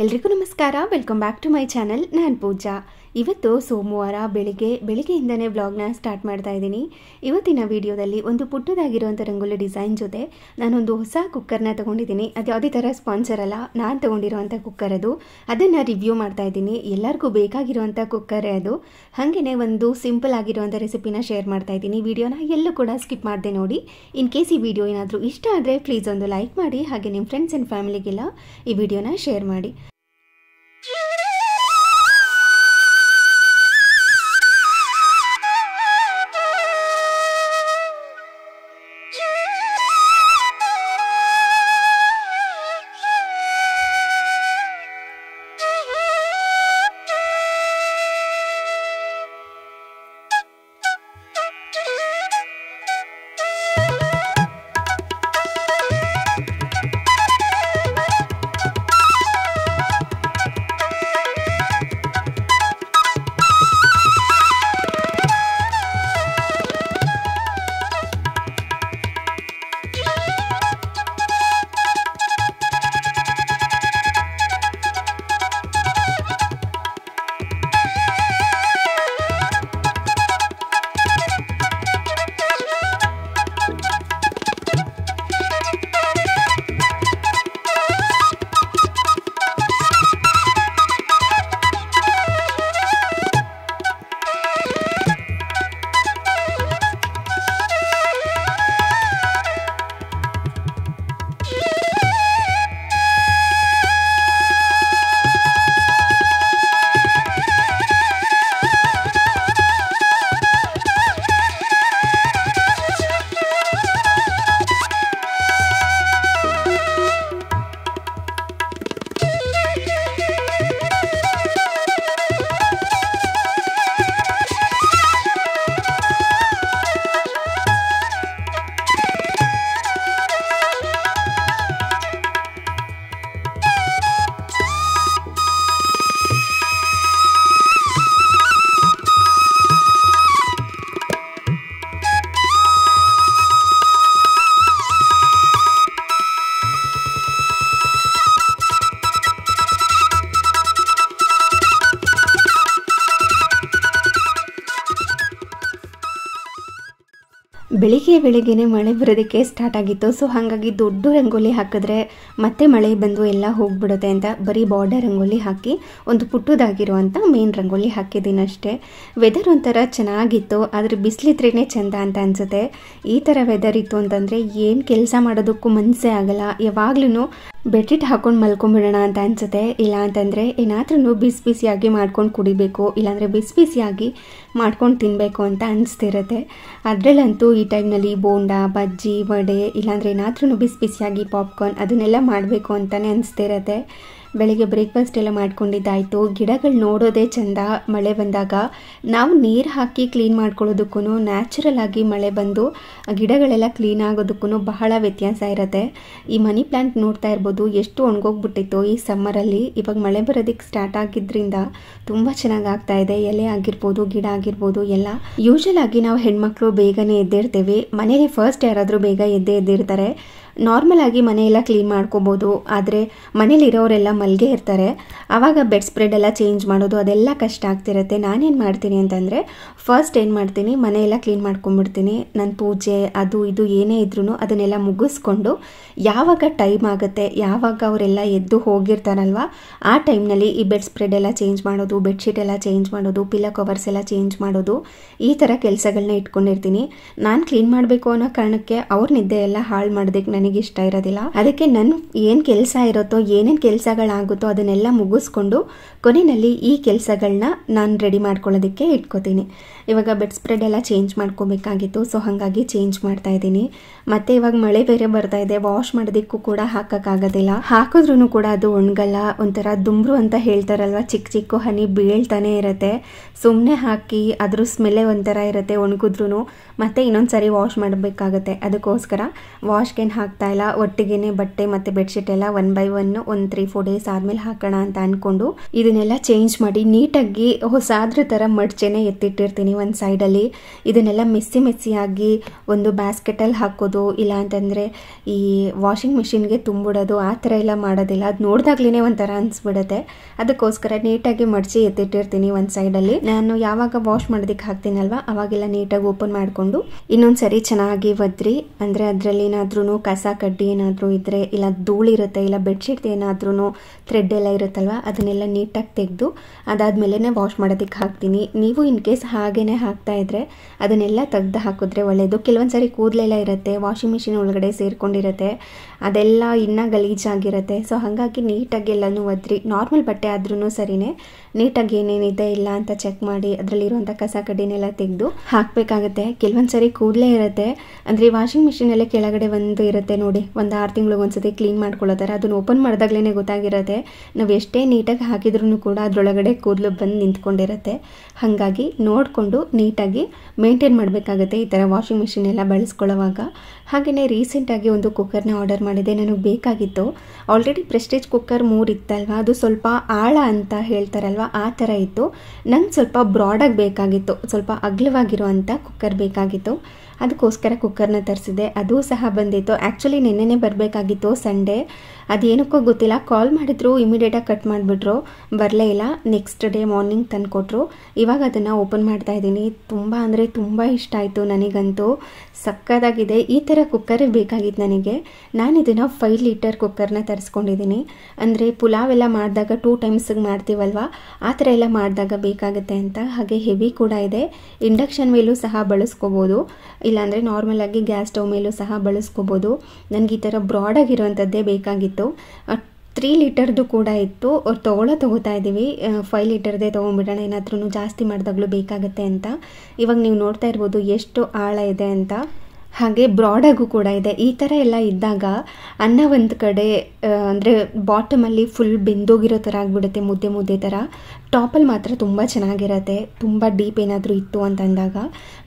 ಎಲ್ರಿಗೂ ನಮಸ್ಕಾರ, welcome back to my channel. ನಾನು ಪೂಜಾ. ಇವತ್ತು ಸೋಮವಾರ ಬೆಳಿಗ್ಗೆಯಿಂದನೇ ವ್ಲಾಗ್ನ ಸ್ಟಾರ್ಟ್ ಮಾಡ್ತಾ ಇದ್ದೀನಿ. ಇವತ್ತಿನ ವಿಡಿಯೋದಲ್ಲಿ ಒಂದು ಪುಟ್ಟದಾಗಿರುವಂಥ ರಂಗೋಲಿ ಡಿಸೈನ್ ಜೊತೆ ನಾನೊಂದು ಹೊಸ ಕುಕ್ಕರ್ನ ತೊಗೊಂಡಿದ್ದೀನಿ. ಅದು ಯಾವುದೇ ಥರ ಸ್ಪಾನ್ಸರ್ ಅಲ್ಲ, ನಾನು ತೊಗೊಂಡಿರುವಂಥ ಕುಕ್ಕರ್ ಅದು. ಅದನ್ನು ರಿವ್ಯೂ ಮಾಡ್ತಾ ಇದ್ದೀನಿ. ಎಲ್ಲರಿಗೂ ಬೇಕಾಗಿರುವಂಥ ಕುಕ್ಕರೇ ಅದು. ಹಾಗೆಯೇ ಒಂದು ಸಿಂಪಲ್ ಆಗಿರುವಂಥ ರೆಸಿಪಿನ ಶೇರ್ ಮಾಡ್ತಾ ಇದ್ದೀನಿ. ವಿಡಿಯೋನ ಎಲ್ಲೂ ಕೂಡ ಸ್ಕಿಪ್ ಮಾಡದೆ ನೋಡಿ. ಇನ್ ಕೇಸ್ ಈ ವಿಡಿಯೋ ಏನಾದರೂ ಇಷ್ಟ ಆದರೆ ಪ್ಲೀಸ್ ಒಂದು ಲೈಕ್ ಮಾಡಿ, ಹಾಗೆ ನಿಮ್ಮ ಫ್ರೆಂಡ್ಸ್ ಆ್ಯಂಡ್ ಫ್ಯಾಮಿಲಿಗೆಲ್ಲ ಈ ವಿಡಿಯೋನ ಶೇರ್ ಮಾಡಿ. ಬೆಳಿಗ್ಗೆನೇ ಮಳೆ ಬರೋದಕ್ಕೆ ಸ್ಟಾರ್ಟ್ ಆಗಿತ್ತು. ಸೊ ಹಾಗಾಗಿ ದೊಡ್ಡ ರಂಗೋಲಿ ಹಾಕಿದ್ರೆ ಮತ್ತೆ ಮಳೆ ಬಂದು ಎಲ್ಲ ಹೋಗ್ಬಿಡುತ್ತೆ ಅಂತ ಬರೀ ಬಾರ್ಡರ್ ರಂಗೋಲಿ ಹಾಕಿ ಒಂದು ಪುಟ್ಟದಾಗಿರುವಂಥ ಮೇನ್ ರಂಗೋಲಿ ಹಾಕಿದ್ದೀನಿ ಅಷ್ಟೇ. ವೆದರ್ ಒಂಥರ ಚೆನ್ನಾಗಿತ್ತು, ಆದರೆ ಬಿಸಿಲಿದ್ರೇ ಚೆಂದ ಅಂತ ಅನಿಸುತ್ತೆ. ಈ ಥರ ವೆದರ್ ಇತ್ತು ಅಂತಂದರೆ ಏನು ಕೆಲಸ ಮಾಡೋದಕ್ಕೂ ಮನಸ್ಸೇ ಆಗಲ್ಲ. ಯಾವಾಗ್ಲೂ ಬೆಡ್ಶೀಟ್ ಹಾಕೊಂಡು ಮಲ್ಕೊಂಡ್ಬಿಡೋಣ ಅಂತ ಅನಿಸುತ್ತೆ. ಇಲ್ಲ ಅಂತಂದರೆ ಏನಾದ್ರೂ ಬಿಸಿ ಬಿಸಿಯಾಗಿ ಮಾಡ್ಕೊಂಡು ಕುಡಿಬೇಕು, ಇಲ್ಲಾಂದರೆ ಬಿಸಿ ಬಿಸಿಯಾಗಿ ಮಾಡ್ಕೊಂಡು ತಿನ್ನಬೇಕು ಅಂತ ಅನಿಸ್ತಿರುತ್ತೆ. ಅದರಲ್ಲಂತೂ ಈ ಟೈಮ್ನಲ್ಲಿ ಬೋಂಡ, ಬಜ್ಜಿ, ವಡೆ, ಇಲ್ಲಾಂದರೆ ಏನಾದ್ರೂ ಬಿಸಿ ಬಿಸಿಯಾಗಿ ಪಾಪ್ಕಾರ್ನ್ ಅದನ್ನೆಲ್ಲ ಮಾಡಬೇಕು ಅಂತಲೇ ಅನಿಸ್ತಿರುತ್ತೆ. ಬೆಳಿಗ್ಗೆ ಬ್ರೇಕ್ಫಾಸ್ಟ್ ಎಲ್ಲ ಮಾಡ್ಕೊಂಡಿದ್ದಾಯಿತು. ಗಿಡಗಳು ನೋಡೋದೇ ಚೆಂದ. ಮಳೆ ಬಂದಾಗ ನಾವು ನೀರು ಹಾಕಿ ಕ್ಲೀನ್ ಮಾಡ್ಕೊಳ್ಳೋದಕ್ಕೂ ನ್ಯಾಚುರಲ್ ಆಗಿ ಮಳೆ ಬಂದು ಗಿಡಗಳೆಲ್ಲ ಕ್ಲೀನ್ ಆಗೋದಕ್ಕೂ ಬಹಳ ವ್ಯತ್ಯಾಸ ಇರುತ್ತೆ. ಈ ಮನಿ ಪ್ಲ್ಯಾಂಟ್ ನೋಡ್ತಾ ಇರ್ಬೋದು, ಎಷ್ಟು ಒಣಗೋಗ್ಬಿಟ್ಟಿತ್ತು ಈ ಸಮ್ಮರಲ್ಲಿ. ಇವಾಗ ಮಳೆ ಬರೋದಕ್ಕೆ ಸ್ಟಾರ್ಟ್ ಆಗಿದ್ದರಿಂದ ತುಂಬ ಚೆನ್ನಾಗಿ ಆಗ್ತಾ ಇದೆ. ಎಲೆ ಆಗಿರ್ಬೋದು, ಗಿಡ ಆಗಿರ್ಬೋದು ಎಲ್ಲ. ಯೂಶಲ್ ಆಗಿ ನಾವು ಹೆಣ್ಮಕ್ಳು ಬೇಗನೆ ಎದ್ದಿರ್ತೀವಿ. ಮನೇಲಿ ಫಸ್ಟ್ ಯಾರಾದರೂ ಬೇಗ ಎದ್ದಿರ್ತಾರೆ. ನಾರ್ಮಲ್ ಆಗಿ ಮನೆಯೆಲ್ಲ ಕ್ಲೀನ್ ಮಾಡ್ಕೋಬೋದು. ಆದರೆ ಮನೇಲಿರೋರೆಲ್ಲ ಮಲ್ಗೆ ಇರ್ತಾರೆ. ಆವಾಗ ಬೆಡ್ ಸ್ಪ್ರೆಡ್ ಎಲ್ಲ ಚೇಂಜ್ ಮಾಡೋದು ಅದೆಲ್ಲ ಕಷ್ಟ ಆಗ್ತಿರುತ್ತೆ. ನಾನೇನು ಮಾಡ್ತೀನಿ ಅಂತಂದರೆ ಫಸ್ಟ್ ಏನು ಮಾಡ್ತೀನಿ, ಮನೆಯೆಲ್ಲ ಕ್ಲೀನ್ ಮಾಡ್ಕೊಂಡ್ಬಿಡ್ತೀನಿ. ನನ್ನ ಪೂಜೆ ಅದು ಇದು ಏನೇ ಇದ್ರೂ ಅದನ್ನೆಲ್ಲ ಮುಗಿಸ್ಕೊಂಡು ಯಾವಾಗ ಟೈಮ್ ಆಗುತ್ತೆ, ಯಾವಾಗ ಅವರೆಲ್ಲ ಎದ್ದು ಹೋಗಿರ್ತಾರಲ್ವ ಆ ಟೈಮ್ನಲ್ಲಿ ಈ ಬೆಡ್ ಸ್ಪ್ರೆಡ್ ಎಲ್ಲ ಚೇಂಜ್ ಮಾಡೋದು, ಬೆಡ್ಶೀಟ್ ಎಲ್ಲ ಚೇಂಜ್ ಮಾಡೋದು, ಪಿಲ್ಲೋ ಕವರ್ಸ್ ಎಲ್ಲ ಚೇಂಜ್ ಮಾಡೋದು, ಈ ಥರ ಕೆಲಸಗಳನ್ನ ಇಟ್ಕೊಂಡಿರ್ತೀನಿ. ನಾನು ಕ್ಲೀನ್ ಮಾಡಬೇಕು ಅನ್ನೋ ಕಾರಣಕ್ಕೆ ಅವ್ರ ನಿದ್ದೆ ಎಲ್ಲ ಹಾಳು ಮಾಡೋದಕ್ಕೆ ನನಗೆ ಇಷ್ಟ ಇರೋದಿಲ್ಲ. ಅದಕ್ಕೆ ನನ್ನ ಏನು ಕೆಲಸ ಇರುತ್ತೋ, ಏನೇನು ಕೆಲಸಗಳಾಗುತ್ತೋ ಅದನ್ನೆಲ್ಲ ಮುಗಿಸ್ಕೊಂಡು ಕೊನೆಯಲ್ಲಿ ಈ ಕೆಲಸಗಳನ್ನ ನಾನು ರೆಡಿ ಮಾಡ್ಕೊಳ್ಳೋದಕ್ಕೆ ಇಟ್ಕೋತೀನಿ. ಇವಾಗ ಬೆಡ್ ಸ್ಪ್ರೆಡ್ ಎಲ್ಲ ಚೇಂಜ್ ಮಾಡ್ಕೋಬೇಕಾಗಿತ್ತು. ಸೊ ಹಾಗಾಗಿ ಚೇಂಜ್ ಮಾಡ್ತಾ ಇದ್ದೀನಿ. ಮತ್ತು ಇವಾಗ ಮಳೆ ಬೇರೆ ಬರ್ತಾ ಇದೆ, ವಾಶ್ ಮಾಡೋದಕ್ಕೂ ಕೂಡ ಹಾಕೋಕ್ಕಾಗೋದಿಲ್ಲ. ಹಾಕಿದ್ರೂ ಕೂಡ ಅದು ಒಣಗಲ್ಲ. ಒಂಥರ ದುಂಬ್ರು ಅಂತ ಹೇಳ್ತಾರಲ್ವ, ಚಿಕ್ಕ ಚಿಕ್ಕ ಹನಿ ಬೀಳ್ತಾನೆ ಇರುತ್ತೆ. ಸುಮ್ಮನೆ ಹಾಕಿ ಅದ್ರ ಸ್ಮೆಲ್ಲೇ ಒಂಥರ ಇರುತ್ತೆ ಒಣಗಿದ್ರೂ. ಮತ್ತು ಇನ್ನೊಂದು ಸಾರಿ ವಾಶ್ ಮಾಡಬೇಕಾಗತ್ತೆ. ಅದಕ್ಕೋಸ್ಕರ ವಾಶ್ ಕ್ಯಾನ್ ಹಾಕಿ ಹಾಕ್ತಾ ಇಲ್ಲ, ಒಟ್ಟಿಗೆನೆ ಬಟ್ಟೆ ಮತ್ತು ಬೆಡ್ಶೀಟ್ ಎಲ್ಲ 1 by 1 ಒಂದು 3-4 ಡೇಸ್ ಆದಮೇಲೆ ಹಾಕೋಣ ಅಂತ ಅಂದ್ಕೊಂಡು ಇದನ್ನೆಲ್ಲ ಚೇಂಜ್ ಮಾಡಿ ನೀಟಾಗಿ ಹೊಸಾದ್ರ ಥರ ಮಡ್ಚೆನೆ ಎತ್ತಿಟ್ಟಿರ್ತೀನಿ ಒಂದು ಸೈಡಲ್ಲಿ. ಇದನ್ನೆಲ್ಲ ಮೆಸ್ಸಿಯಾಗಿ ಒಂದು ಬ್ಯಾಸ್ಕೆಟಲ್ಲಿ ಹಾಕೋದು, ಇಲ್ಲ ಅಂತಂದರೆ ಈ ವಾಷಿಂಗ್ ಮಿಷಿನ್ಗೆ ತುಂಬಿಡೋದು ಆ ಥರ ಎಲ್ಲ ಮಾಡೋದಿಲ್ಲ. ಅದು ನೋಡಿದಾಗ್ಲೇ ಒಂಥರ ಅನಿಸ್ಬಿಡುತ್ತೆ. ಅದಕ್ಕೋಸ್ಕರ ನೀಟಾಗಿ ಮಡಚಿ ಎತ್ತಿಟ್ಟಿರ್ತೀನಿ ಒಂದು ಸೈಡಲ್ಲಿ. ನಾನು ಯಾವಾಗ ವಾಶ್ ಮಾಡೋದಕ್ಕೆ ಹಾಕ್ತೀನಲ್ವ ಅವಾಗೆಲ್ಲ ನೀಟಾಗಿ ಓಪನ್ ಮಾಡಿಕೊಂಡು ಇನ್ನೊಂದು ಸರಿ ಚೆನ್ನಾಗಿ ಒದ್ರಿ, ಅಂದರೆ ಅದರಲ್ಲಿ ಏನಾದ್ರೂ ಕಸ ಕಡ್ಡಿ ಏನಾದರೂ ಇದ್ದರೆ, ಇಲ್ಲ ಧೂಳಿರುತ್ತೆ, ಇಲ್ಲ ಬೆಡ್ಶೀಟ್ ಏನಾದ್ರೂ ಥ್ರೆಡ್ ಎಲ್ಲ ಇರುತ್ತಲ್ವ ಅದನ್ನೆಲ್ಲ ನೀಟಾಗಿ ತೆಗೆದು ಅದಾದಮೇಲೆ ವಾಶ್ ಮಾಡೋದಕ್ಕೆ ಹಾಕ್ತೀನಿ. ನೀವು ಇನ್ ಕೇಸ್ ಹಾಗೇ ಹಾಕ್ತಾ ಇದ್ದರೆ ಅದನ್ನೆಲ್ಲ ತೆಗ್ದು ಹಾಕಿದ್ರೆ ಒಳ್ಳೆಯದು. ಕೆಲವೊಂದು ಸರಿ ಕೂದಲೆಲ್ಲ ಇರುತ್ತೆ, ವಾಷಿಂಗ್ ಮಿಷಿನ್ ಒಳಗಡೆ ಸೇರಿಕೊಂಡಿರುತ್ತೆ, ಅದೆಲ್ಲ ಇನ್ನೂ ಗಲೀಜಾಗಿರುತ್ತೆ. ಸೊ ಹಾಗಾಗಿ ನೀಟಾಗಿ ಎಲ್ಲನೂ ಒದ್ರಿ, ನಾರ್ಮಲ್ ಬಟ್ಟೆ ಆದ್ರೂ ಸರಿನೇ ನೀಟಾಗಿ ಏನೇನಿದೆ ಇಲ್ಲ ಅಂತ ಚೆಕ್ ಮಾಡಿ ಅದರಲ್ಲಿರುವಂಥ ಕಸ ಕಡ್ಡಿನೆಲ್ಲ ತೆಗೆದು ಹಾಕಬೇಕಾಗುತ್ತೆ. ಕೆಲವೊಂದು ಸರಿ ಕೂದಲೇ ಇರುತ್ತೆ, ಅಂದರೆ ವಾಷಿಂಗ್ ಮಿಷಿನಲ್ಲೇ ಕೆಳಗಡೆ ಒಂದು ಇರುತ್ತೆ ನೋಡಿ, ಒಂದು 6 ತಿಂಗಳಿಗೆ ಒಂದ್ಸತಿ ಕ್ಲೀನ್ ಮಾಡ್ಕೊಳ್ಳೋತಾರೆ. ಅದನ್ನು ಓಪನ್ ಮಾಡಿದಾಗ್ಲೇ ಗೊತ್ತಾಗಿರುತ್ತೆ ನಾವು ಎಷ್ಟೇ ನೀಟಾಗಿ ಹಾಕಿದ್ರೂ ಕೂಡ ಅದರೊಳಗಡೆ ಕೂದಲು ಬಂದು ನಿಂತ್ಕೊಂಡಿರುತ್ತೆ. ಹಾಗಾಗಿ ನೋಡಿಕೊಂಡು ನೀಟಾಗಿ ಮೇಂಟೈನ್ ಮಾಡಬೇಕಾಗುತ್ತೆ ಈ ಥರ ವಾಷಿಂಗ್ ಮಿಷಿನ್ ಎಲ್ಲ ಬಳಸ್ಕೊಳ್ಳೋವಾಗ. ಹಾಗೆಯೇ ರೀಸೆಂಟಾಗಿ ಒಂದು ಕುಕ್ಕರ್ನ ಆರ್ಡರ್ ಮಾಡಿದೆ, ನನಗೆ ಬೇಕಾಗಿತ್ತು. ಆಲ್ರೆಡಿ ಪ್ರೆಸ್ಟೀಜ್ ಕುಕ್ಕರ್ 3 ಇತ್ತಲ್ವ, ಅದು ಸ್ವಲ್ಪ ಆಳ ಅಂತ ಹೇಳ್ತಾರಲ್ವ ಆ ಥರ ಇತ್ತು. ನಂಗೆ ಸ್ವಲ್ಪ ಬ್ರಾಡಾಗಿ ಬೇಕಾಗಿತ್ತು, ಸ್ವಲ್ಪ ಅಗಲವಾಗಿರುವಂಥ ಕುಕ್ಕರ್ ಬೇಕಾಗಿತ್ತು. ಅದಕ್ಕೋಸ್ಕರ ಕುಕ್ಕರ್ನ ತರಿಸಿದೆ, ಅದು ಸಹ ಬಂದಿತ್ತು. ಆ್ಯಕ್ಚುಲಿ ನೆನ್ನೆನೇ ಬರಬೇಕಾಗಿತ್ತು, ಸಂಡೇ. ಅದೇನಕ್ಕೋ ಗೊತ್ತಿಲ್ಲ, ಕಾಲ್ ಮಾಡಿದ್ರು ಇಮಿಡಿಯೇಟಾಗಿ ಕಟ್ ಮಾಡಿಬಿಟ್ರು, ಬರಲೇ ಇಲ್ಲ. ನೆಕ್ಸ್ಟ್ ಡೇ ಮಾರ್ನಿಂಗ್ ತಂದುಕೊಟ್ರು. ಇವಾಗ ಅದನ್ನು ಓಪನ್ ಮಾಡ್ತಾ ಇದ್ದೀನಿ. ತುಂಬ ಅಂದರೆ ತುಂಬ ಇಷ್ಟ ಆಯಿತು ನನಗಂತೂ, ಸಕ್ಕತ್ತಾಗಿದೆ. ಈ ಥರ ಕುಕ್ಕರೇ ಬೇಕಾಗಿತ್ತು ನನಗೆ. ನಾನು ಇದನ್ನು 5 ಲೀಟರ್ ಕುಕ್ಕರ್ನ ತರಿಸ್ಕೊಂಡಿದ್ದೀನಿ. ಅಂದರೆ ಪುಲಾವ್ ಎಲ್ಲ ಮಾಡಿದಾಗ 2 ಟೈಮ್ಸಿಗೆ ಮಾಡ್ತೀವಲ್ವ, ಆ ಥರ ಎಲ್ಲ ಮಾಡಿದಾಗ ಬೇಕಾಗುತ್ತೆ ಅಂತ. ಹಾಗೆ ಹೆವಿ ಕೂಡ ಇದೆ. ಇಂಡಕ್ಷನ್ ಮೇಲೂ ಸಹ ಬಳಸ್ಕೋಬೋದು, ಇಲ್ಲಾಂದರೆ ನಾರ್ಮಲಾಗಿ ಗ್ಯಾಸ್ ಸ್ಟವ್ ಮೇಲೂ ಸಹ ಬಳಸ್ಕೋಬೋದು. ನನಗೆ ಈ ಥರ ಬ್ರಾಡಾಗಿರುವಂಥದ್ದೇ ಬೇಕಾಗಿತ್ತು. 3 ಲೀಟರ್ದು ಕೂಡ ಇತ್ತು, ಅವ್ರು ತೊಗೋತಾ ಇದ್ದೀವಿ. 5 ಲೀಟರ್ದೇ ತೊಗೊಂಡ್ಬಿಡೋಣ, ಏನಾದ್ರೂ ಜಾಸ್ತಿ ಮಾಡಿದಾಗಲೂ ಬೇಕಾಗುತ್ತೆ ಅಂತ. ಇವಾಗ ನೀವು ನೋಡ್ತಾ ಇರ್ಬೋದು ಎಷ್ಟು ಆಳ ಇದೆ ಅಂತ. ಹಾಗೆ ಬ್ರಾಡಾಗೂ ಕೂಡ ಇದೆ. ಈ ಥರ ಎಲ್ಲ ಇದ್ದಾಗ ಅನ್ನ ಒಂದು ಕಡೆ ಅಂದರೆ ಬಾಟಮಲ್ಲಿ ಫುಲ್ ಬೆಂದೋಗಿರೋ ಥರ ಆಗಿಬಿಡುತ್ತೆ, ಮುದ್ದೆ ಥರ. ಟಾಪಲ್ಲಿ ಮಾತ್ರ ತುಂಬ ಚೆನ್ನಾಗಿರುತ್ತೆ, ತುಂಬ ಡೀಪ್ ಏನಾದರೂ ಇತ್ತು ಅಂತಂದಾಗ.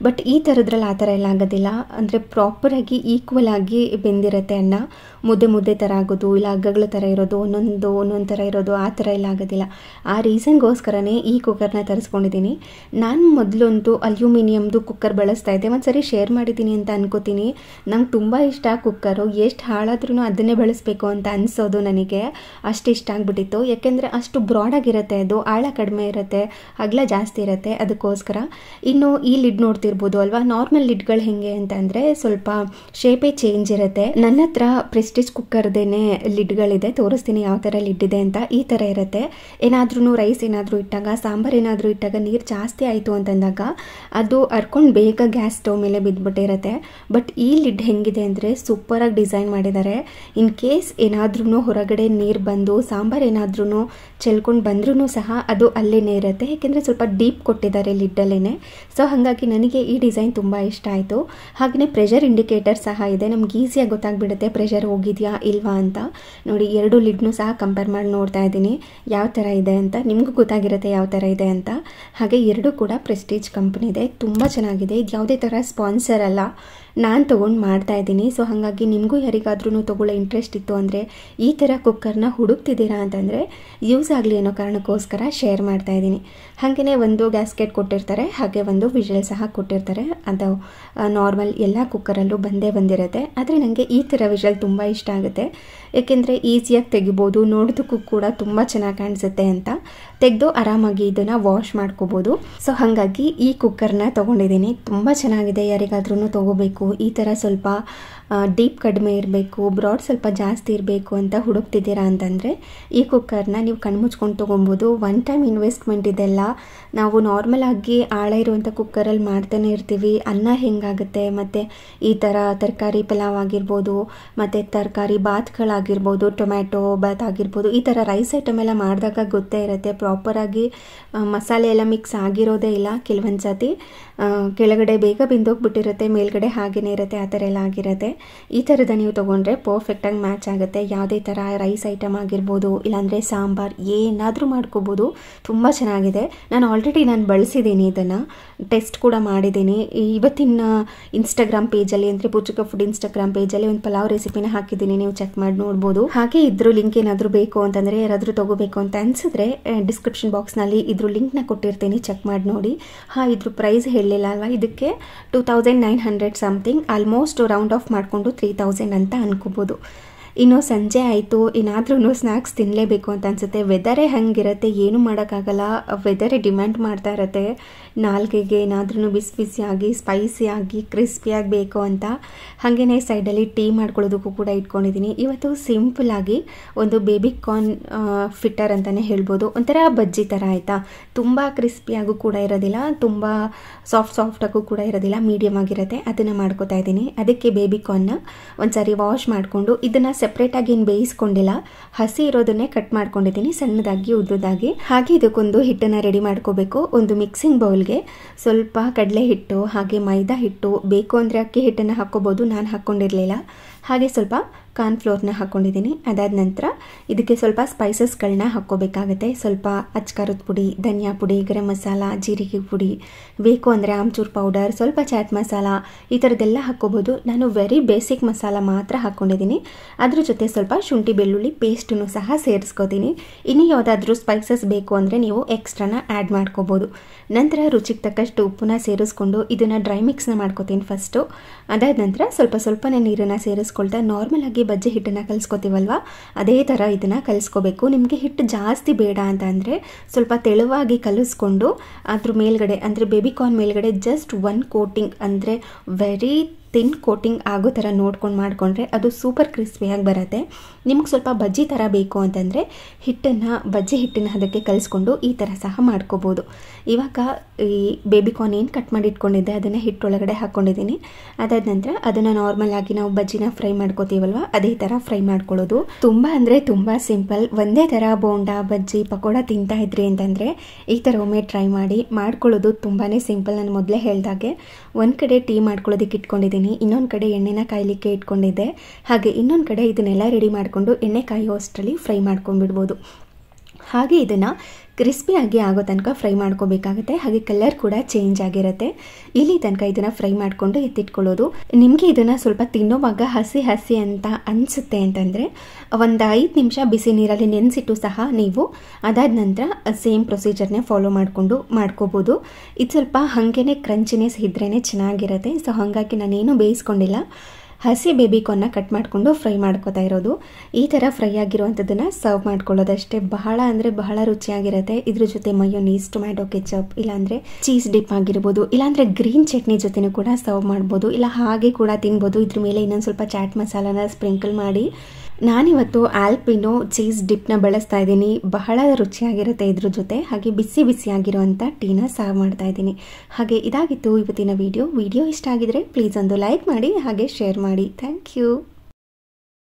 ಬಟ್ ಈ ಥರದ್ರಲ್ಲಿ ಆ ಥರ ಎಲ್ಲ ಆಗೋದಿಲ್ಲ, ಅಂದರೆ ಪ್ರಾಪರಾಗಿ ಈಕ್ವಲ್ ಆಗಿ ಬೆಂದಿರುತ್ತೆ ಅನ್ನ. ಮುದ್ದೆ ಥರ ಆಗೋದು, ಇಲ್ಲ ಹಗ್ಗಗಳ ಥರ ಇರೋದು, ಒಂದೊಂದು ಥರ ಇರೋದು, ಆ ಥರ ಎಲ್ಲ ಆಗೋದಿಲ್ಲ. ಆ ರೀಸನ್ಗೋಸ್ಕರನೇ ಈ ಕುಕ್ಕರ್ನ ತರಿಸ್ಕೊಂಡಿದ್ದೀನಿ. ನಾನು ಮೊದಲಂತೂ ಅಲ್ಯೂಮಿನಿಯಮ್ದು ಕುಕ್ಕರ್ ಬಳಸ್ತಾ ಇದ್ದೆ, ಒಂದು ಸರಿ ಶೇರ್ ಮಾಡಿದ್ದೀನಿ ಅಂತ ಅನ್ಕೋತೀನಿ. ನಂಗೆ ತುಂಬ ಇಷ್ಟ ಕುಕ್ಕರು, ಎಷ್ಟು ಹಾಳಾದ್ರೂ ಅದನ್ನೇ ಬಳಸಬೇಕು ಅಂತ ಅನಿಸೋದು ನನಗೆ. ಅಷ್ಟು ಇಷ್ಟ ಆಗಿಬಿಟ್ಟಿತ್ತು, ಯಾಕೆಂದರೆ ಅಷ್ಟು ಬ್ರಾಡಾಗಿರುತ್ತೆ, ಅದು ಆಳ ಕಡಿಮೆ ಇರುತ್ತೆ, ಅಗಲ ಜಾಸ್ತಿ ಇರುತ್ತೆ. ಅದಕ್ಕೋಸ್ಕರ ಇನ್ನು ಈ ಲಿಡ್ ನೋಡ್ತಿರ್ಬೋದು ಅಲ್ವಾ, ನಾರ್ಮಲ್ ಲಿಡ್ಗಳು ಹೆಂಗೆ ಅಂತಂದರೆ ಸ್ವಲ್ಪ ಶೇಪೇ ಚೇಂಜ್ ಇರುತ್ತೆ. ನನ್ನ ಹತ್ರ ಪ್ರೆಸ್ಟೀಜ್ ಕುಕ್ಕರ್ದೇನೆ ಲಿಡ್ಗಳಿದೆ, ತೋರಿಸ್ತೀನಿ ಯಾವ ಥರ ಲಿಡ್ ಇದೆ ಅಂತ. ಈ ಥರ ಇರುತ್ತೆ. ಏನಾದ್ರೂ ರೈಸ್ ಏನಾದರೂ ಇಟ್ಟಾಗ, ಸಾಂಬಾರು ಏನಾದರೂ ಇಟ್ಟಾಗ ನೀರು ಜಾಸ್ತಿ ಆಯಿತು ಅಂತಂದಾಗ ಅದು ಹರ್ಕೊಂಡು ಬೇಗ ಗ್ಯಾಸ್ ಸ್ಟವ್ ಮೇಲೆ ಬಿದ್ದುಬಿಟ್ಟಿರುತ್ತೆ. ಬಟ್ ಈ ಲಿಡ್ ಹೆಂಗಿದೆ ಅಂದರೆ ಸೂಪರಾಗಿ ಡಿಸೈನ್ ಮಾಡಿದ್ದಾರೆ. ಇನ್ ಕೇಸ್ ಏನಾದ್ರೂ ಹೊರಗಡೆ ನೀರು ಬಂದು ಸಾಂಬಾರು ಏನಾದ್ರೂ ಚೆಲ್ಕೊಂಡು ಬಂದ್ರೂ ಸಹ ಅದು ಅಲ್ಲೇ ಇರುತ್ತೆ, ಯಾಕೆಂದರೆ ಸ್ವಲ್ಪ ಡೀಪ್ ಕೊಟ್ಟಿದ್ದಾರೆ ಲಿಡ್ಡಲ್ಲೇ. ಸೊ ಹಾಗಾಗಿ ನನಗೆ ಈ ಡಿಸೈನ್ ತುಂಬ ಇಷ್ಟ ಆಯಿತು. ಹಾಗೆಯೇ ಪ್ರೆಷರ್ ಇಂಡಿಕೇಟರ್ ಸಹ ಇದೆ, ನಮ್ಗೆ ಈಸಿಯಾಗಿ ಗೊತ್ತಾಗ್ಬಿಡುತ್ತೆ ಪ್ರೆಷರ್ ಹೋಗಿದೆಯಾ ಇಲ್ವಾ ಅಂತ. ನೋಡಿ 2 ಲಿಡ್ನೂ ಸಹ ಕಂಪೇರ್ ಮಾಡಿ ನೋಡ್ತಾ ಇದ್ದೀನಿ ಯಾವ ಥರ ಇದೆ ಅಂತ, ನಿಮಗೂ ಗೊತ್ತಾಗಿರುತ್ತೆ ಯಾವ ಥರ ಇದೆ ಅಂತ. ಹಾಗೆ 2 ಕೂಡ ಪ್ರೆಸ್ಟೀಜ್ ಕಂಪ್ನಿದೆ, ತುಂಬ ಚೆನ್ನಾಗಿದೆ. ಇದು ಯಾವುದೇ ಥರ ಸ್ಪಾನ್ಸರ್ ಅಲ್ಲ, ನಾನು ತೊಗೊಂಡು ಮಾಡ್ತಾ ಇದ್ದೀನಿ. ಸೊ ಹಾಗಾಗಿ ನಿಮಗೂ ಯಾರಿಗಾದ್ರೂ ತೊಗೊಳ್ಳೋ ಇಂಟ್ರೆಸ್ಟ್ ಇತ್ತು ಅಂದರೆ, ಈ ಥರ ಕುಕ್ಕರ್ನ ಹುಡುಕ್ತಿದ್ದೀರಾ ಅಂತಂದರೆ ಯೂಸ್ ಆಗಲಿ ಅನ್ನೋ ಕಾರಣಕ್ಕೋಸ್ಕರ ಶೇರ್ ಮಾಡ್ತಾ ಇದ್ದೀನಿ. ಹಾಗೆಯೇ ಒಂದು ಗ್ಯಾಸ್ಕೆಟ್ ಕೊಟ್ಟಿರ್ತಾರೆ, ಹಾಗೆ ಒಂದು ವಿಷಲ್ ಸಹ ಕೊಟ್ಟಿರ್ತಾರೆ. ಅದು ನಾರ್ಮಲ್ ಎಲ್ಲ ಕುಕ್ಕರಲ್ಲೂ ಬಂದಿರುತ್ತೆ. ಆದರೆ ನನಗೆ ಈ ಥರ ವಿಷಲ್ ತುಂಬ ಇಷ್ಟ ಆಗುತ್ತೆ, ಏಕೆಂದರೆ ಈಸಿಯಾಗಿ ತೆಗಿಬೋದು, ನೋಡೋದಕ್ಕೂ ಕೂಡ ತುಂಬ ಚೆನ್ನಾಗಿ ಕಾಣಿಸುತ್ತೆ ಅಂತ. ತೆಗೆದು ಆರಾಮಾಗಿ ಇದನ್ನು ವಾಶ್ ಮಾಡ್ಕೋಬೋದು. ಸೊ ಹಾಗಾಗಿ ಈ ಕುಕ್ಕರ್ನ ತೊಗೊಂಡಿದ್ದೀನಿ, ತುಂಬ ಚೆನ್ನಾಗಿದೆ. ಯಾರಿಗಾದ್ರೂ ತೊಗೋಬೇಕು, ಈ ಥರ ಸ್ವಲ್ಪ ಡೀಪ್ ಕಡಿಮೆ ಇರಬೇಕು, ಬ್ರಾಡ್ ಸ್ವಲ್ಪ ಜಾಸ್ತಿ ಇರಬೇಕು ಅಂತ ಹುಡುಕ್ತಿದ್ದೀರಾ ಅಂತಂದರೆ ಈ ಕುಕ್ಕರ್ನ ನೀವು ಕಣ್ಮುಚ್ಕೊಂಡು ತೊಗೊಬೋದು. 1 ಟೈಮ್ ಇನ್ವೆಸ್ಟ್ಮೆಂಟ್ ಇದೆಲ್ಲ. ನಾವು ನಾರ್ಮಲಾಗಿ ಆಳ ಇರುವಂಥ ಕುಕ್ಕರಲ್ಲಿ ಮಾಡ್ತಾನೆ ಇರ್ತೀವಿ, ಅನ್ನ ಹೆಂಗಾಗುತ್ತೆ, ಮತ್ತು ಈ ಥರ ತರಕಾರಿ ಪಲಾವ್ ಆಗಿರ್ಬೋದು, ಮತ್ತು ತರಕಾರಿ ಬಾತ್ಗಳಾಗಿರ್ಬೋದು, ಟೊಮ್ಯಾಟೊ ಬಾತ್ ಆಗಿರ್ಬೋದು, ಈ ಥರ ರೈಸ್ ಐಟಮ್ ಎಲ್ಲ ಮಾಡಿದಾಗ ಗೊತ್ತೇ ಇರುತ್ತೆ ಪ್ರಾಪರಾಗಿ ಮಸಾಲೆ ಎಲ್ಲ ಮಿಕ್ಸ್ ಆಗಿರೋದೇ ಇಲ್ಲ. ಕೆಲವೊಂದು ಸತಿ ಕೆಳಗಡೆ ಬೇಗ ಬೆಂದೋಗ್ಬಿಟ್ಟಿರುತ್ತೆ, ಮೇಲ್ಗಡೆ ಹಾಗೇ ಇರುತ್ತೆ, ಆ ಥರ ಎಲ್ಲ ಆಗಿರುತ್ತೆ. ಈ ಥರದ ನೀವು ತೊಗೊಂಡ್ರೆ ಪರ್ಫೆಕ್ಟಾಗಿ ಮ್ಯಾಚ್ ಆಗುತ್ತೆ. ಯಾವುದೇ ಥರ ರೈಸ್ ಐಟಮ್ ಆಗಿರ್ಬೋದು, ಇಲ್ಲಾಂದರೆ ಸಾಂಬಾರು ಏನಾದರೂ ಮಾಡ್ಕೋಬೋದು. ತುಂಬ ಚೆನ್ನಾಗಿದೆ. ನಾನು ಆಲ್ರೆಡಿ ಬಳಸಿದ್ದೀನಿ, ಇದನ್ನು ಟೆಸ್ಟ್ ಕೂಡ ಮಾಡಿದ್ದೀನಿ. ಇವತ್ತಿನ ಇನ್ಸ್ಟಾಗ್ರಾಮ್ ಪೇಜಲ್ಲಿ ಅಂದರೆ ಪೂಜಕ ಫುಡ್ ಇನ್ಸ್ಟಾಗ್ರಾಮ್ ಪೇಜಲ್ಲಿ ಒಂದು ಪಲಾವ್ ರೆಸಿಪಿನ ಹಾಕಿದ್ದೀನಿ, ನೀವು ಚೆಕ್ ಮಾಡಿ ನೋಡ್ಬೋದು. ಹಾಗೆ ಇದ್ರ ಲಿಂಕ್ ಏನಾದರೂ ಬೇಕು ಅಂತಂದರೆ, ಯಾರಾದರೂ ತೊಗೋಬೇಕು ಅಂತ ಅನಿಸಿದ್ರೆ ಡಿಸ್ಕ್ರಿಪ್ಷನ್ ಬಾಕ್ಸ್ನಲ್ಲಿ ಇದ್ರ ಲಿಂಕ್ನ ಕೊಟ್ಟಿರ್ತೀನಿ, ಚೆಕ್ ಮಾಡಿ ನೋಡಿ. ಇದ್ರ ಪ್ರೈಸ್ ಹೇಳಲಿಲ್ಲ ಅಲ್ವಾ, ಇದಕ್ಕೆ 2900 ಸಮಥಿಂಗ್, ಆಲ್ಮೋಸ್ಟ್ ರೌಂಡ್ ಆಫ್ ಮಾಡಿಕೊಂಡು 3000 ಅಂತ ಅನ್ಕೋಬೋದು. ಇನ್ನು ಸಂಜೆ ಆಯಿತು, ಏನಾದ್ರೂ ಸ್ನ್ಯಾಕ್ಸ್ ತಿನ್ನಲೇಬೇಕು ಅಂತ ಅನಿಸುತ್ತೆ. ವೆದರೇ ಹಂಗಿರುತ್ತೆ, ಏನೂ ಮಾಡೋಕ್ಕಾಗಲ್ಲ. ವೆದರೇ ಡಿಮ್ಯಾಂಡ್ ಮಾಡ್ತಾ ಇರುತ್ತೆ ನಾಲ್ಗೆಗೆ ಏನಾದ್ರೂ ಬಿಸಿ ಬಿಸಿಯಾಗಿ ಸ್ಪೈಸಿಯಾಗಿ ಕ್ರಿಸ್ಪಿಯಾಗಿ ಬೇಕು ಅಂತ. ಹಾಗೆಯೇ ಸೈಡಲ್ಲಿ ಟೀ ಮಾಡ್ಕೊಳ್ಳೋದಕ್ಕೂ ಕೂಡ ಇಟ್ಕೊಂಡಿದ್ದೀನಿ. ಇವತ್ತು ಸಿಂಪಲ್ಲಾಗಿ ಒಂದು ಬೇಬಿ ಕಾರ್ನ್ ಫಿಟ್ಟರ್ ಅಂತಲೇ ಹೇಳ್ಬೋದು. ಒಂಥರ ಬಜ್ಜಿ ಥರ ಆಯಿತಾ, ತುಂಬ ಕ್ರಿಸ್ಪಿಯಾಗೂ ಕೂಡ ಇರೋದಿಲ್ಲ, ತುಂಬ ಸಾಫ್ಟಾಗೂ ಕೂಡ ಇರೋದಿಲ್ಲ, ಮೀಡಿಯಮ್ ಆಗಿರುತ್ತೆ. ಅದನ್ನು ಮಾಡ್ಕೋತಾ ಇದ್ದೀನಿ. ಅದಕ್ಕೆ ಬೇಬಿ ಕಾರ್ನ್ನ ಒಂದ್ಸಾರಿ ವಾಶ್ ಮಾಡಿಕೊಂಡು, ಇದನ್ನು ಸೆಪ್ರೇಟಾಗಿ ಏನು ಬೇಯಿಸ್ಕೊಂಡಿಲ್ಲ, ಹಸಿ ಇರೋದನ್ನೇ ಕಟ್ ಮಾಡ್ಕೊಂಡಿದ್ದೀನಿ ಸಣ್ಣದಾಗಿ ಉದ್ದುದಾಗಿ. ಹಾಗೆ ಇದಕ್ಕೊಂದು ಹಿಟ್ಟನ್ನು ರೆಡಿ ಮಾಡ್ಕೋಬೇಕು. ಒಂದು ಮಿಕ್ಸಿಂಗ್ ಬೌಲ್ಗೆ ಸ್ವಲ್ಪ ಕಡಲೆ ಹಿಟ್ಟು, ಹಾಗೆ ಮೈದಾ ಹಿಟ್ಟು, ಬೇಕು ಅಂದರೆ ಅಕ್ಕಿ ಹಿಟ್ಟನ್ನು ಹಾಕ್ಕೋಬೋದು, ನಾನು ಹಾಕ್ಕೊಂಡಿರಲಿಲ್ಲ. ಹಾಗೆ ಸ್ವಲ್ಪ ಕಾರ್ನ್ಫ್ಲೋರ್ನ ಹಾಕ್ಕೊಂಡಿದ್ದೀನಿ. ಅದಾದ ನಂತರ ಇದಕ್ಕೆ ಸ್ವಲ್ಪ ಸ್ಪೈಸಸ್ಗಳನ್ನ ಹಾಕ್ಕೋಬೇಕಾಗತ್ತೆ. ಸ್ವಲ್ಪ ಅಚ್ಕಾರದ ಪುಡಿ, ಧನಿಯಾ ಪುಡಿ, ಗರಂ ಮಸಾಲ, ಜೀರಿಗೆ ಪುಡಿ, ಬೇಕು ಅಂದರೆ ಆಮ್ಚೂರ್ ಪೌಡರ್, ಸ್ವಲ್ಪ ಚಾಟ್ ಮಸಾಲ, ಈ ಥರದ್ದೆಲ್ಲ ಹಾಕ್ಕೋಬೋದು. ನಾನು ವೆರಿ ಬೇಸಿಕ್ ಮಸಾಲ ಮಾತ್ರ ಹಾಕ್ಕೊಂಡಿದ್ದೀನಿ. ಅದ್ರ ಜೊತೆ ಸ್ವಲ್ಪ ಶುಂಠಿ ಬೆಳ್ಳುಳ್ಳಿ ಪೇಸ್ಟನ್ನು ಸಹ ಸೇರಿಸ್ಕೋತೀನಿ. ಇನ್ನು ಯಾವುದಾದ್ರೂ ಸ್ಪೈಸಸ್ ಬೇಕು ಅಂದರೆ ನೀವು ಎಕ್ಸ್ಟ್ರಾನ ಆ್ಯಡ್ ಮಾಡ್ಕೋಬೋದು. ನಂತರ ರುಚಿಗೆ ತಕ್ಕಷ್ಟು ಉಪ್ಪನ್ನ ಸೇರಿಸ್ಕೊಂಡು ಇದನ್ನು ಡ್ರೈ ಮಿಕ್ಸ್ನ ಮಾಡ್ಕೋತೀನಿ ಫಸ್ಟು. ಅದಾದ ನಂತರ ಸ್ವಲ್ಪನೇ ನೀರನ್ನು ಸೇರಿಸ್ಕೊಳ್ತಾ ನಾರ್ಮಲ್ ಆಗಿ ಬಜ್ಜಿ ಹಿಟ್ಟನ್ನು ಕಲಿಸ್ಕೋತೀವಲ್ವ, ಅದೇ ಥರ ಇದನ್ನು ಕಲಿಸ್ಕೋಬೇಕು. ನಿಮಗೆ ಹಿಟ್ಟು ಜಾಸ್ತಿ ಬೇಡ ಅಂತ ಅಂದರೆ ಸ್ವಲ್ಪ ತೆಳುವಾಗಿ ಕಲಿಸ್ಕೊಂಡು ಅದ್ರ ಮೇಲ್ಗಡೆ ಅಂದರೆ ಬೇಬಿ ಕಾರ್ನ್ ಮೇಲ್ಗಡೆ ಜಸ್ಟ್ 1 ಕೋಟಿಂಗ್ ಅಂದರೆ ವೆರಿ ತಿನ್ ಕೋಟಿಂಗ್ ಆಗೋ ಥರ ನೋಡ್ಕೊಂಡು ಮಾಡಿಕೊಂಡ್ರೆ ಅದು ಸೂಪರ್ ಕ್ರಿಸ್ಪಿಯಾಗಿ ಬರುತ್ತೆ. ನಿಮ್ಗೆ ಸ್ವಲ್ಪ ಬಜ್ಜಿ ಥರ ಬೇಕು ಅಂತಂದರೆ ಬಜ್ಜಿ ಹಿಟ್ಟನ್ನು ಅದಕ್ಕೆ ಕಲಿಸ್ಕೊಂಡು ಈ ಥರ ಸಹ ಮಾಡ್ಕೋಬೋದು. ಇವಾಗ ಈ ಬೇಬಿ ಕಾರ್ನ್ ಏನು ಕಟ್ ಮಾಡಿ ಇಟ್ಕೊಂಡಿದ್ದೆ ಅದನ್ನು ಹಿಟ್ಟೊಳಗಡೆ ಹಾಕ್ಕೊಂಡಿದ್ದೀನಿ. ಅದಾದ ನಂತರ ಅದನ್ನು ನಾರ್ಮಲ್ ಆಗಿ ನಾವು ಬಜ್ಜಿನ ಫ್ರೈ ಮಾಡ್ಕೋತೀವಲ್ವ, ಅದೇ ಥರ ಫ್ರೈ ಮಾಡ್ಕೊಳ್ಳೋದು. ತುಂಬ ಅಂದರೆ ತುಂಬ ಸಿಂಪಲ್. ಒಂದೇ ಥರ ಬೋಂಡಾ, ಬಜ್ಜಿ, ಪಕೋಡ ತಿಂತಾ ಇದ್ರಿ ಅಂತಂದರೆ ಈ ಥರ ಒಮ್ಮೆ ಟ್ರೈ ಮಾಡಿ. ಮಾಡ್ಕೊಳ್ಳೋದು ತುಂಬಾ ಸಿಂಪಲ್. ನಾನು ಮೊದಲೇ ಹೇಳ್ದಾಗೆ ಒಂದು ಕಡೆ ಟೀ ಮಾಡ್ಕೊಳ್ಳೋದಕ್ಕೆ ಇಟ್ಕೊಂಡಿದ್ದೀನಿ, ಇನ್ನೊಂದು ಕಡೆ ಎಣ್ಣೆನ ಕಾಯಲಿಕ್ಕೆ ಇಟ್ಕೊಂಡಿದ್ದೆ. ಹಾಗೆ ಇನ್ನೊಂದು ಕಡೆ ಇದನ್ನೆಲ್ಲ ರೆಡಿ ಮಾಡಿಕೊಂಡು ಎಣ್ಣೆ ಕಾಯೋ ಅಷ್ಟರಲ್ಲಿ ಫ್ರೈ ಮಾಡ್ಕೊಂಡ್ಬಿಡ್ಬೋದು. ಹಾಗೆ ಇದನ್ನು ಕ್ರಿಸ್ಪಿಯಾಗಿ ಆಗೋ ತನಕ ಫ್ರೈ ಮಾಡ್ಕೋಬೇಕಾಗುತ್ತೆ. ಹಾಗೆ ಕಲರ್ ಕೂಡ ಚೇಂಜ್ ಆಗಿರುತ್ತೆ. ಇಲ್ಲಿ ತನಕ ಇದನ್ನು ಫ್ರೈ ಮಾಡಿಕೊಂಡು ಎತ್ತಿಟ್ಕೊಳ್ಳೋದು. ನಿಮಗೆ ಇದನ್ನು ಸ್ವಲ್ಪ ತಿನ್ನೋವಾಗ ಹಸಿ ಅಂತ ಅನಿಸುತ್ತೆ ಅಂತಂದರೆ ಒಂದು 5 ನಿಮಿಷ ಬಿಸಿ ನೀರಲ್ಲಿ ನೆನೆಸಿಟ್ಟು ಸಹ ನೀವು ಅದಾದ ನಂತರ ಸೇಮ್ ಪ್ರೊಸೀಜರ್ನೇ ಫಾಲೋ ಮಾಡಿಕೊಂಡು ಮಾಡ್ಕೋಬೋದು. ಇದು ಸ್ವಲ್ಪ ಹಾಗೇ ಕ್ರಂಚಿನೆಸ್ ಇದ್ರೇ ಚೆನ್ನಾಗಿರುತ್ತೆ. ಸೊ ಹಾಗಾಗಿ ನಾನೇನು ಬೇಯಿಸ್ಕೊಂಡಿಲ್ಲ, ಹಸಿ ಬೇಬಿ ಕಾರ್ನ್ನ ಕಟ್ ಮಾಡಿಕೊಂಡು ಫ್ರೈ ಮಾಡ್ಕೋತಾ ಇರೋದು. ಈ ಥರ ಫ್ರೈ ಆಗಿರುವಂಥದ್ದನ್ನು ಸರ್ವ್ ಮಾಡ್ಕೊಳ್ಳೋದಷ್ಟೇ. ಬಹಳ ಅಂದರೆ ಬಹಳ ರುಚಿಯಾಗಿರುತ್ತೆ. ಇದ್ರ ಜೊತೆ ಮಯೋನೀಸ್, ಟೊಮ್ಯಾಟೊ ಕೆಚಪ್, ಇಲ್ಲಾಂದರೆ ಚೀಸ್ ಡಿಪ್ ಆಗಿರ್ಬೋದು, ಇಲ್ಲಾಂದರೆ ಗ್ರೀನ್ ಚಟ್ನಿ ಜೊತೆನೂ ಕೂಡ ಸರ್ವ್ ಮಾಡ್ಬೋದು, ಇಲ್ಲ ಹಾಗೆ ಕೂಡ ತಿನ್ಬೋದು. ಇದ್ರ ಮೇಲೆ ಇನ್ನೊಂದು ಸ್ವಲ್ಪ ಚಾಟ್ ಮಸಾಲಾನ ಸ್ಪ್ರಿಂಕಲ್ ಮಾಡಿ. ನಾನಿವತ್ತು ಆಲ್ಪಿನೋ ಚೀಸ್ ಡಿಪ್ನ ಬಳಸ್ತಾ ಇದ್ದೀನಿ. ಬಹಳ ರುಚಿಯಾಗಿರುತ್ತೆ ಇದ್ರ ಜೊತೆ. ಹಾಗೆ ಬಿಸಿಯಾಗಿರುವಂಥ ಟೀನ ಸರ್ವ್ ಮಾಡ್ತಾ ಇದ್ದೀನಿ. ಹಾಗೆ ಇದಾಗಿತ್ತು ಇವತ್ತಿನ ವಿಡಿಯೋ ಇಷ್ಟ ಆಗಿದ್ರೆ ಪ್ಲೀಸ್ ಒಂದು ಲೈಕ್ ಮಾಡಿ, ಹಾಗೆ ಶೇರ್ ಮಾಡಿ. Thank you.